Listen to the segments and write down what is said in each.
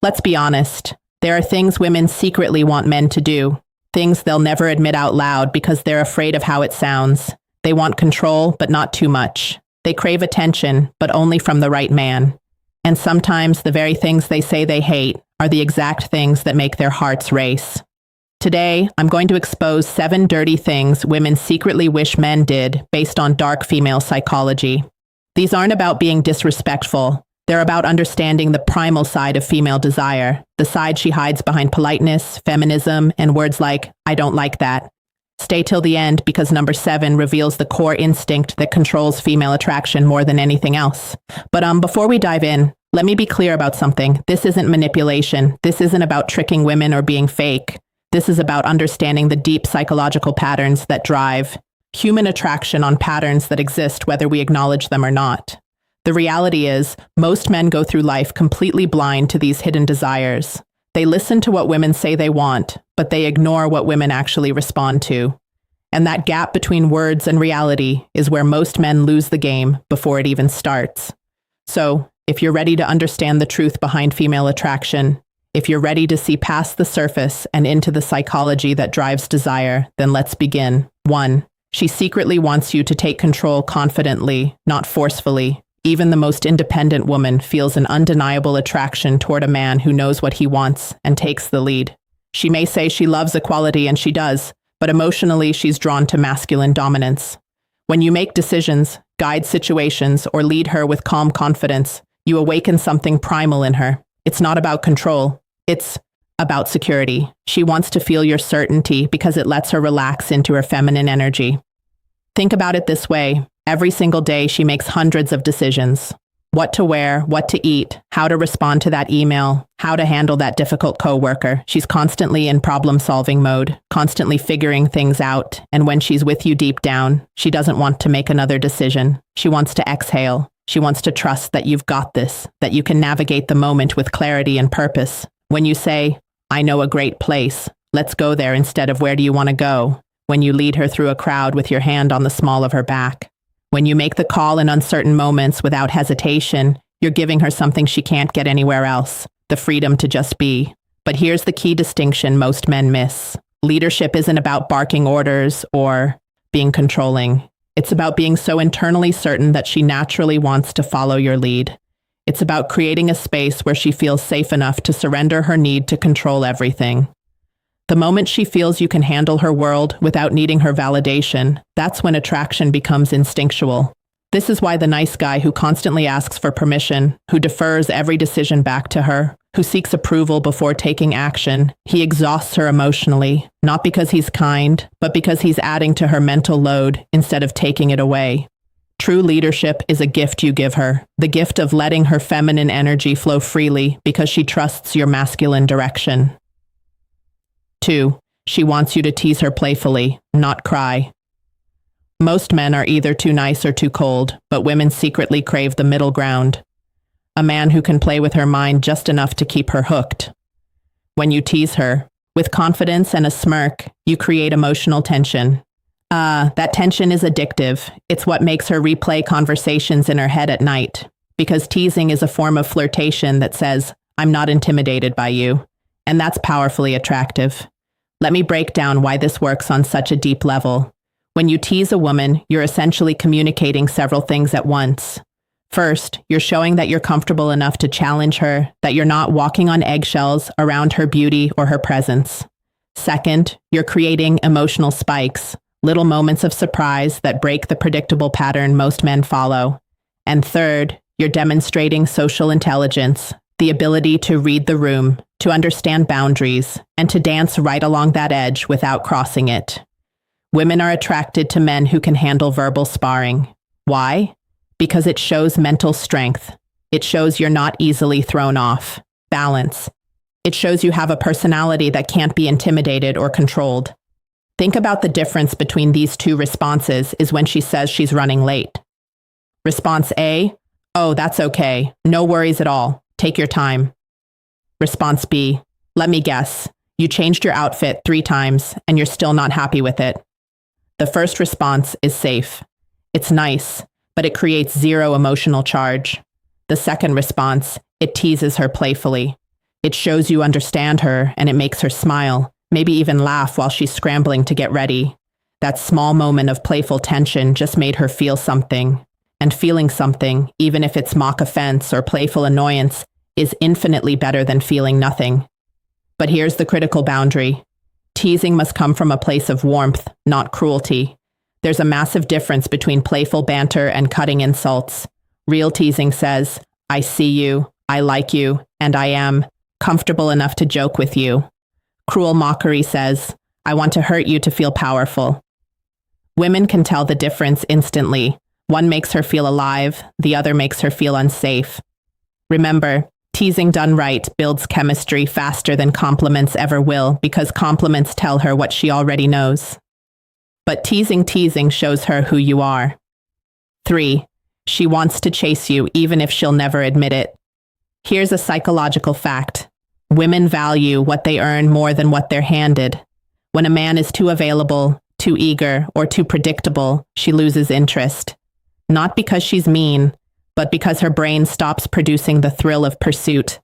Let's be honest. There are things women secretly want men to do, things they'll never admit out loud because they're afraid of how it sounds. They want control, but not too much. They crave attention, but only from the right man. And sometimes the very things they say they hate are the exact things that make their hearts race. Today, I'm going to expose 7 dirty things women secretly wish men did based on dark female psychology. These aren't about being disrespectful. They're about understanding the primal side of female desire, the side she hides behind politeness, feminism, and words like, "I don't like that." Stay till the end because number 7 reveals the core instinct that controls female attraction more than anything else. But before we dive in, let me be clear about something. This isn't manipulation. This isn't about tricking women or being fake. This is about understanding the deep psychological patterns that drive human attraction on patterns that exist whether we acknowledge them or not. The reality is, most men go through life completely blind to these hidden desires. They listen to what women say they want, but they ignore what women actually respond to. And that gap between words and reality is where most men lose the game before it even starts. So, if you're ready to understand the truth behind female attraction, if you're ready to see past the surface and into the psychology that drives desire, then let's begin. 1. She secretly wants you to take control confidently, not forcefully. Even the most independent woman feels an undeniable attraction toward a man who knows what he wants and takes the lead. She may say she loves equality, and she does, but emotionally she's drawn to masculine dominance. When you make decisions, guide situations, or lead her with calm confidence, you awaken something primal in her. It's not about control. It's about security. She wants to feel your certainty because it lets her relax into her feminine energy. Think about it this way. Every single day, she makes hundreds of decisions. What to wear, what to eat, how to respond to that email, how to handle that difficult coworker. She's constantly in problem-solving mode, constantly figuring things out. And when she's with you deep down, she doesn't want to make another decision. She wants to exhale. She wants to trust that you've got this, that you can navigate the moment with clarity and purpose. When you say, "I know a great place, let's go there," instead of "Where do you want to go?" When you lead her through a crowd with your hand on the small of her back. When you make the call in uncertain moments without hesitation, you're giving her something she can't get anywhere else, the freedom to just be. But here's the key distinction most men miss. Leadership isn't about barking orders or being controlling. It's about being so internally certain that she naturally wants to follow your lead. It's about creating a space where she feels safe enough to surrender her need to control everything. The moment she feels you can handle her world without needing her validation, that's when attraction becomes instinctual. This is why the nice guy who constantly asks for permission, who defers every decision back to her, who seeks approval before taking action, he exhausts her emotionally, not because he's kind, but because he's adding to her mental load instead of taking it away. True leadership is a gift you give her, the gift of letting her feminine energy flow freely because she trusts your masculine direction. 2. She wants you to tease her playfully, not cry. Most men are either too nice or too cold, but women secretly crave the middle ground. A man who can play with her mind just enough to keep her hooked. When you tease her, with confidence and a smirk, you create emotional tension. That tension is addictive. It's what makes her replay conversations in her head at night. Because teasing is a form of flirtation that says, "I'm not intimidated by you." And that's powerfully attractive. Let me break down why this works on such a deep level. When you tease a woman, you're essentially communicating several things at once. First, you're showing that you're comfortable enough to challenge her, that you're not walking on eggshells around her beauty or her presence. Second, you're creating emotional spikes, little moments of surprise that break the predictable pattern most men follow. And third, you're demonstrating social intelligence, the ability to read the room, to understand boundaries, and to dance right along that edge without crossing it. Women are attracted to men who can handle verbal sparring. Why? Because it shows mental strength. It shows you're not easily thrown off. Balance. It shows you have a personality that can't be intimidated or controlled. Think about the difference between these two responses is when she says she's running late. Response A, "Oh, that's okay. No worries at all. Take your time." Response B, "Let me guess. You changed your outfit 3 times and you're still not happy with it." The first response is safe. It's nice, but it creates 0 emotional charge. The second response, it teases her playfully. It shows you understand her, and it makes her smile, maybe even laugh while she's scrambling to get ready. That small moment of playful tension just made her feel something. And feeling something, even if it's mock offense or playful annoyance, is infinitely better than feeling nothing. But here's the critical boundary. Teasing must come from a place of warmth, not cruelty. There's a massive difference between playful banter and cutting insults. Real teasing says, I see you, I like you, and I am comfortable enough to joke with you. Cruel mockery says, I want to hurt you to feel powerful. Women can tell the difference instantly. One makes her feel alive, the other makes her feel unsafe. Remember, teasing done right builds chemistry faster than compliments ever will, because compliments tell her what she already knows. But teasing shows her who you are. 3. She wants to chase you even if she'll never admit it. Here's a psychological fact. Women value what they earn more than what they're handed. When a man is too available, too eager, or too predictable, she loses interest. Not because she's mean, but because her brain stops producing the thrill of pursuit.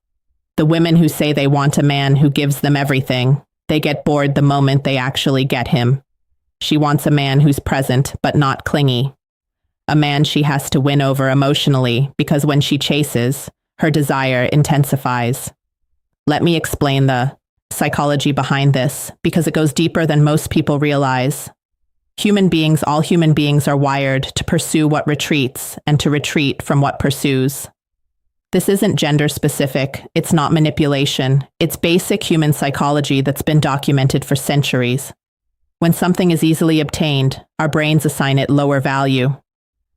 The women who say they want a man who gives them everything, they get bored the moment they actually get him. She wants a man who's present but not clingy. A man she has to win over emotionally, because when she chases, her desire intensifies. Let me explain the psychology behind this, because it goes deeper than most people realize. All human beings are wired to pursue what retreats and to retreat from what pursues. This isn't gender specific, it's not manipulation, it's basic human psychology that's been documented for centuries. When something is easily obtained, our brains assign it lower value.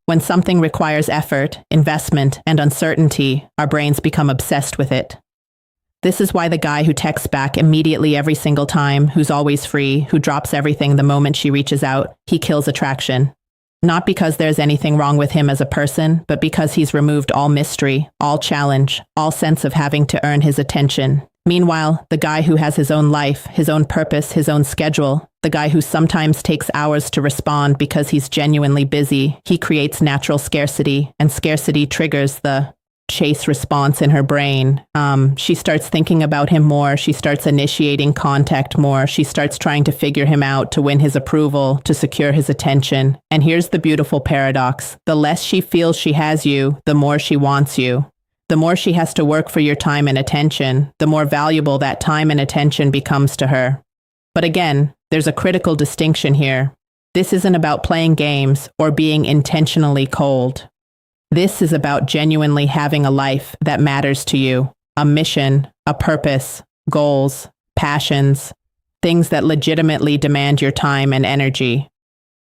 When something requires effort, investment, and uncertainty, our brains become obsessed with it. This is why the guy who texts back immediately every single time, who's always free, who drops everything the moment she reaches out, he kills attraction. Not because there's anything wrong with him as a person, but because he's removed all mystery, all challenge, all sense of having to earn his attention. Meanwhile, the guy who has his own life, his own purpose, his own schedule, the guy who sometimes takes hours to respond because he's genuinely busy, he creates natural scarcity, and scarcity triggers the chase response in her brain. She starts thinking about him more. She starts initiating contact more. She starts trying to figure him out, to win his approval, to secure his attention. And here's the beautiful paradox. The less she feels she has you, the more she wants you. The more she has to work for your time and attention, the more valuable that time and attention becomes to her. But again, there's a critical distinction here. This isn't about playing games or being intentionally cold. This is about genuinely having a life that matters to you, a mission, a purpose, goals, passions, things that legitimately demand your time and energy.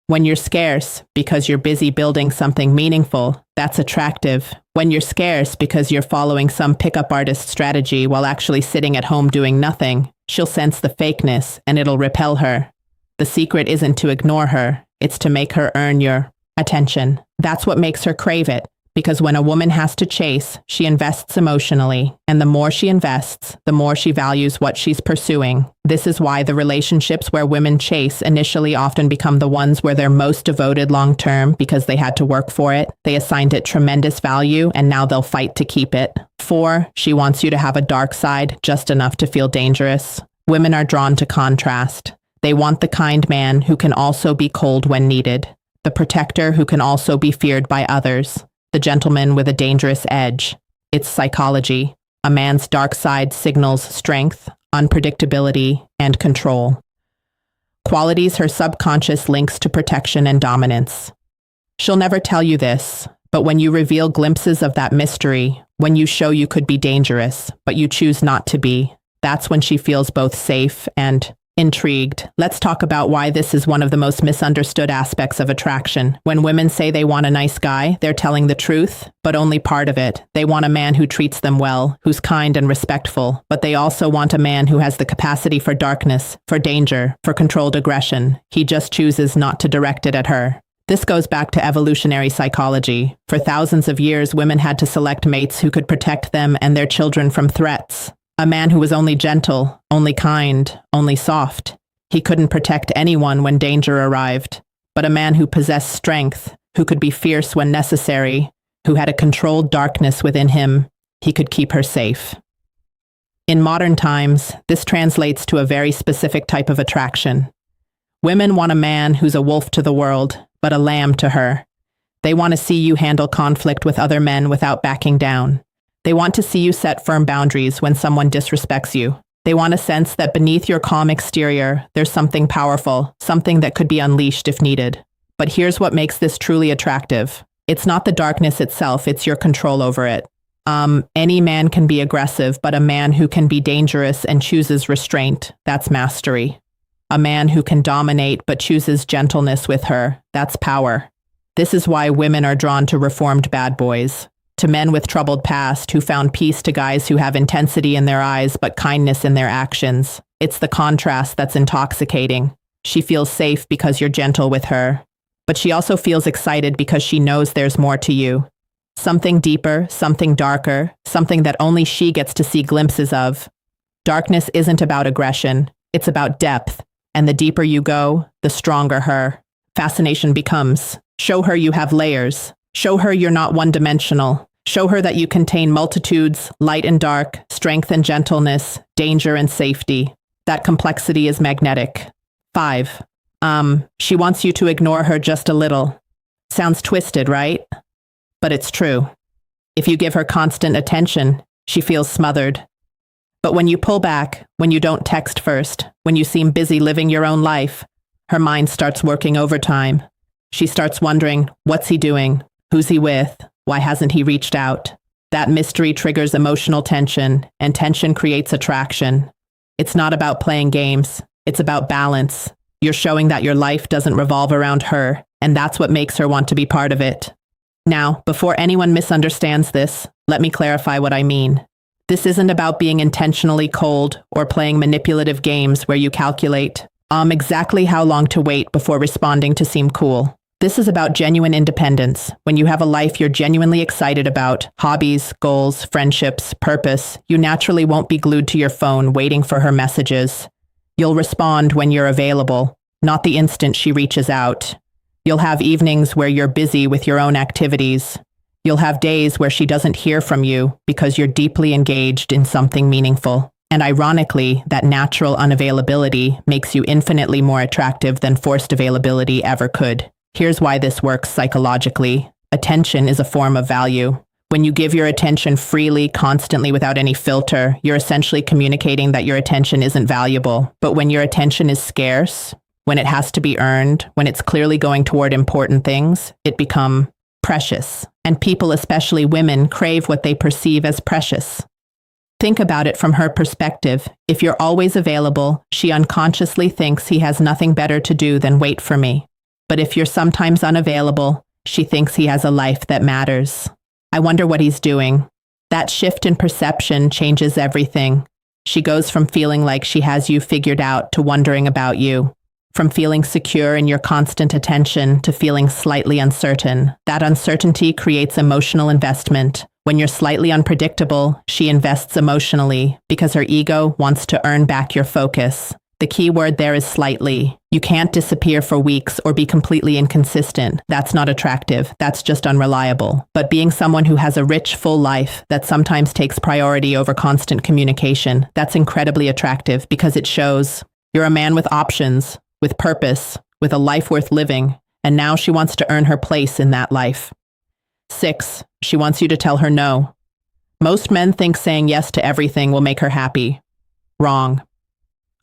When you're scarce because you're busy building something meaningful, that's attractive. When you're scarce because you're following some pickup artist strategy while actually sitting at home doing nothing, she'll sense the fakeness and it'll repel her. The secret isn't to ignore her, it's to make her earn your attention. That's what makes her crave it. Because when a woman has to chase, she invests emotionally, and the more she invests, the more she values what she's pursuing. This is why the relationships where women chase initially often become the ones where they're most devoted long-term, because they had to work for it, they assigned it tremendous value, and now they'll fight to keep it. 4, she wants you to have a dark side, just enough to feel dangerous. Women are drawn to contrast. They want the kind man who can also be cold when needed, the protector who can also be feared by others. The gentleman with a dangerous edge. It's psychology. A man's dark side signals strength, unpredictability, and control. Qualities her subconscious links to protection and dominance. She'll never tell you this, but when you reveal glimpses of that mystery, when you show you could be dangerous, but you choose not to be, that's when she feels both safe and intrigued. Let's talk about why this is one of the most misunderstood aspects of attraction. When women say they want a nice guy, they're telling the truth, but only part of it. They want a man who treats them well, who's kind and respectful, but they also want a man who has the capacity for darkness, for danger, for controlled aggression. He just chooses not to direct it at her. This goes back to evolutionary psychology. For thousands of years, women had to select mates who could protect them and their children from threats. A man who was only gentle, only kind, only soft. He couldn't protect anyone when danger arrived. But a man who possessed strength, who could be fierce when necessary, who had a controlled darkness within him, he could keep her safe. In modern times, this translates to a very specific type of attraction. Women want a man who's a wolf to the world, but a lamb to her. They want to see you handle conflict with other men without backing down. They want to see you set firm boundaries when someone disrespects you. They want a sense that beneath your calm exterior, there's something powerful, something that could be unleashed if needed. But here's what makes this truly attractive. It's not the darkness itself, it's your control over it. Any man can be aggressive, but a man who can be dangerous and chooses restraint, that's mastery. A man who can dominate but chooses gentleness with her, that's power. This is why women are drawn to reformed bad boys, to men with troubled past who found peace, to guys who have intensity in their eyes but kindness in their actions. It's the contrast that's intoxicating. She feels safe because you're gentle with her, but she also feels excited because she knows there's more to you. Something deeper, something darker, something that only she gets to see glimpses of. Darkness isn't about aggression, it's about depth, and the deeper you go, the stronger her. Fascination becomes, show her you have layers, show her you're not one-dimensional, show her that you contain multitudes, light and dark, strength and gentleness, danger and safety. That complexity is magnetic. 5. She wants you to ignore her just a little. Sounds twisted, right? But it's true. If you give her constant attention, she feels smothered. But when you pull back, when you don't text first, when you seem busy living your own life, her mind starts working overtime. She starts wondering, what's he doing? Who's he with? Why hasn't he reached out? That mystery triggers emotional tension, and tension creates attraction. It's not about playing games. It's about balance. You're showing that your life doesn't revolve around her, and that's what makes her want to be part of it. Now, before anyone misunderstands this, let me clarify what I mean. This isn't about being intentionally cold or playing manipulative games where you calculate exactly how long to wait before responding to seem cool. This is about genuine independence. When you have a life you're genuinely excited about, hobbies, goals, friendships, purpose, you naturally won't be glued to your phone waiting for her messages. You'll respond when you're available, not the instant she reaches out. You'll have evenings where you're busy with your own activities. You'll have days where she doesn't hear from you because you're deeply engaged in something meaningful. And ironically, that natural unavailability makes you infinitely more attractive than forced availability ever could. Here's why this works psychologically. Attention is a form of value. When you give your attention freely, constantly, without any filter, you're essentially communicating that your attention isn't valuable. But when your attention is scarce, when it has to be earned, when it's clearly going toward important things, it becomes precious. And people, especially women, crave what they perceive as precious. Think about it from her perspective. If you're always available, she unconsciously thinks he has nothing better to do than wait for me. But if you're sometimes unavailable, she thinks he has a life that matters. I wonder what he's doing. That shift in perception changes everything. She goes from feeling like she has you figured out to wondering about you. From feeling secure in your constant attention to feeling slightly uncertain. That uncertainty creates emotional investment. When you're slightly unpredictable, she invests emotionally because her ego wants to earn back your focus. The key word there is slightly. You can't disappear for weeks or be completely inconsistent. That's not attractive. That's just unreliable. But being someone who has a rich, full life that sometimes takes priority over constant communication, that's incredibly attractive because it shows you're a man with options, with purpose, with a life worth living, and now she wants to earn her place in that life. 6. She wants you to tell her no. Most men think saying yes to everything will make her happy. Wrong.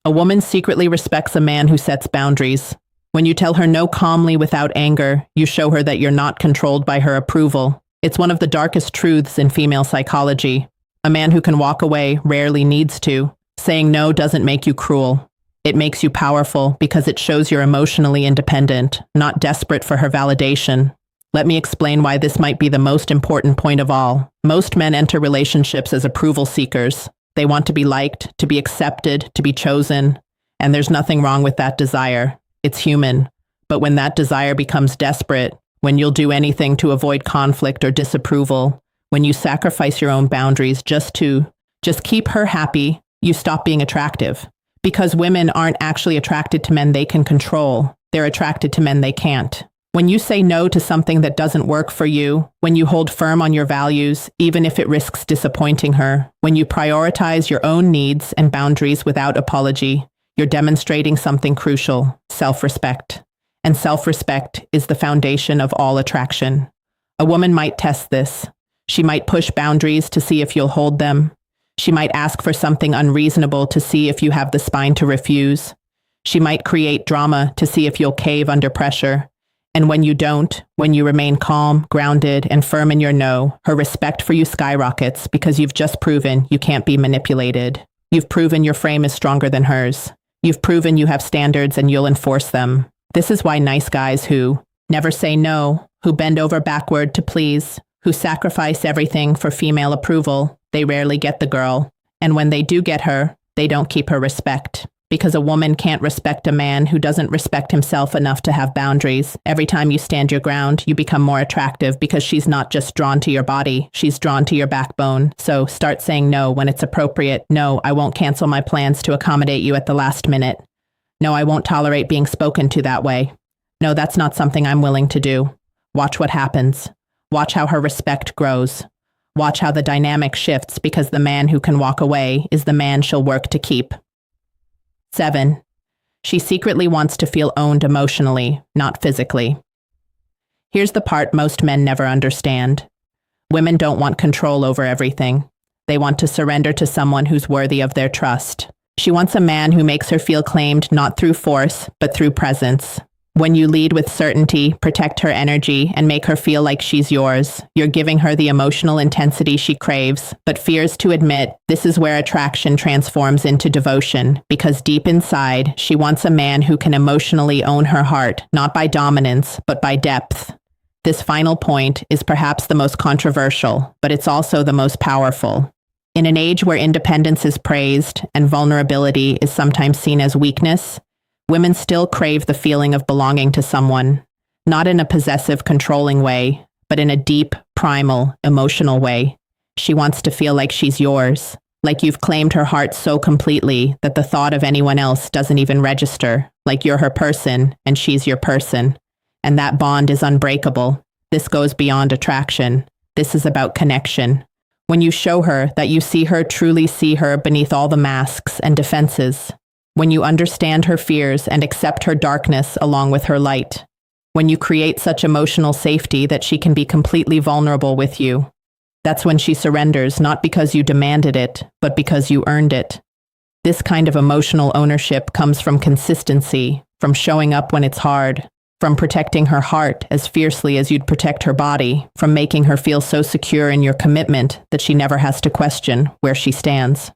A woman secretly respects a man who sets boundaries. When you tell her no calmly without anger, you show her that you're not controlled by her approval. It's one of the darkest truths in female psychology. A man who can walk away rarely needs to. Saying no doesn't make you cruel. It makes you powerful because it shows you're emotionally independent, not desperate for her validation. Let me explain why this might be the most important point of all. Most men enter relationships as approval seekers. They want to be liked, to be accepted, to be chosen. And there's nothing wrong with that desire. It's human. But when that desire becomes desperate, when you'll do anything to avoid conflict or disapproval, when you sacrifice your own boundaries just keep her happy, you stop being attractive. Because women aren't actually attracted to men they can control. They're attracted to men they can't. When you say no to something that doesn't work for you, when you hold firm on your values, even if it risks disappointing her, when you prioritize your own needs and boundaries without apology, you're demonstrating something crucial: self-respect. And self-respect is the foundation of all attraction. A woman might test this. She might push boundaries to see if you'll hold them. She might ask for something unreasonable to see if you have the spine to refuse. She might create drama to see if you'll cave under pressure. And when you don't, when you remain calm, grounded, and firm in your no, her respect for you skyrockets because you've just proven you can't be manipulated. You've proven your frame is stronger than hers. You've proven you have standards and you'll enforce them. This is why nice guys who never say no, who bend over backward to please, who sacrifice everything for female approval, they rarely get the girl. And when they do get her, they don't keep her respect. Because a woman can't respect a man who doesn't respect himself enough to have boundaries. Every time you stand your ground, you become more attractive because she's not just drawn to your body, she's drawn to your backbone. So start saying no when it's appropriate. No, I won't cancel my plans to accommodate you at the last minute. No, I won't tolerate being spoken to that way. No, that's not something I'm willing to do. Watch what happens. Watch how her respect grows. Watch how the dynamic shifts because the man who can walk away is the man she'll work to keep. 7. She secretly wants to feel owned emotionally, not physically. Here's the part most men never understand. Women don't want control over everything. They want to surrender to someone who's worthy of their trust. She wants a man who makes her feel claimed not through force, but through presence. When you lead with certainty, protect her energy, and make her feel like she's yours, you're giving her the emotional intensity she craves, but fears to admit. This is where attraction transforms into devotion, because deep inside, she wants a man who can emotionally own her heart, not by dominance, but by depth. This final point is perhaps the most controversial, but it's also the most powerful. In an age where independence is praised and vulnerability is sometimes seen as weakness, women still crave the feeling of belonging to someone, not in a possessive, controlling way, but in a deep, primal, emotional way. She wants to feel like she's yours, like you've claimed her heart so completely that the thought of anyone else doesn't even register, like you're her person and she's your person. And that bond is unbreakable. This goes beyond attraction. This is about connection. When you show her that you see her, truly see her beneath all the masks and defenses. When you understand her fears and accept her darkness along with her light. When you create such emotional safety that she can be completely vulnerable with you. That's when she surrenders, not because you demanded it, but because you earned it. This kind of emotional ownership comes from consistency, from showing up when it's hard, from protecting her heart as fiercely as you'd protect her body, from making her feel so secure in your commitment that she never has to question where she stands.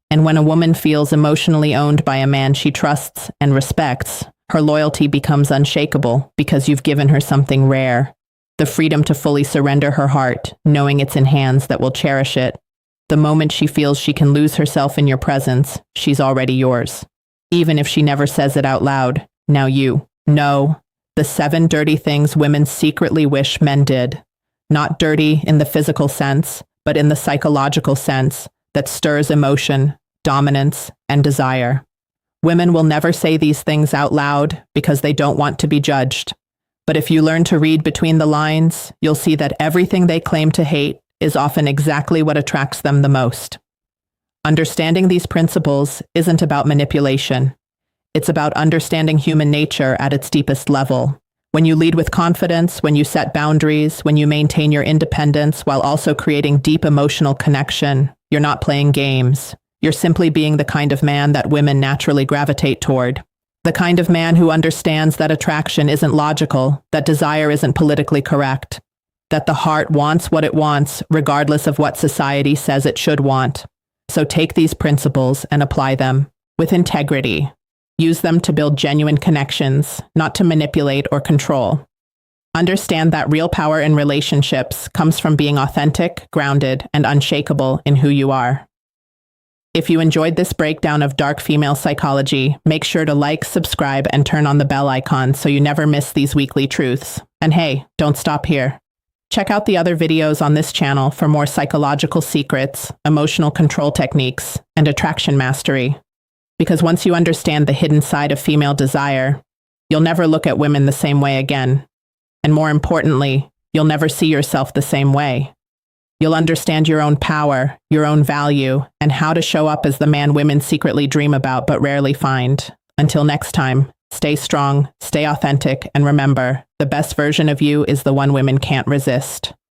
And when a woman feels emotionally owned by a man she trusts and respects, her loyalty becomes unshakable because you've given her something rare. The freedom to fully surrender her heart, knowing it's in hands that will cherish it. The moment she feels she can lose herself in your presence, she's already yours. Even if she never says it out loud, now you know the 7 dirty things women secretly wish men did. Not dirty in the physical sense, but in the psychological sense that stirs emotion, dominance, and desire. Women will never say these things out loud because they don't want to be judged. But if you learn to read between the lines, you'll see that everything they claim to hate is often exactly what attracts them the most. Understanding these principles isn't about manipulation. It's about understanding human nature at its deepest level. When you lead with confidence, when you set boundaries, when you maintain your independence while also creating deep emotional connection, you're not playing games. You're simply being the kind of man that women naturally gravitate toward. The kind of man who understands that attraction isn't logical, that desire isn't politically correct, that the heart wants what it wants regardless of what society says it should want. So take these principles and apply them with integrity. Use them to build genuine connections, not to manipulate or control. Understand that real power in relationships comes from being authentic, grounded, and unshakable in who you are. If you enjoyed this breakdown of dark female psychology, make sure to like, subscribe, and turn on the bell icon so you never miss these weekly truths. And hey, don't stop here. Check out the other videos on this channel for more psychological secrets, emotional control techniques, and attraction mastery. Because once you understand the hidden side of female desire, You'll never look at women the same way again. And more importantly, you'll never see yourself the same way. You'll understand your own power, your own value, and how to show up as the man women secretly dream about but rarely find. Until next time, stay strong, stay authentic, and remember, the best version of you is the one women can't resist.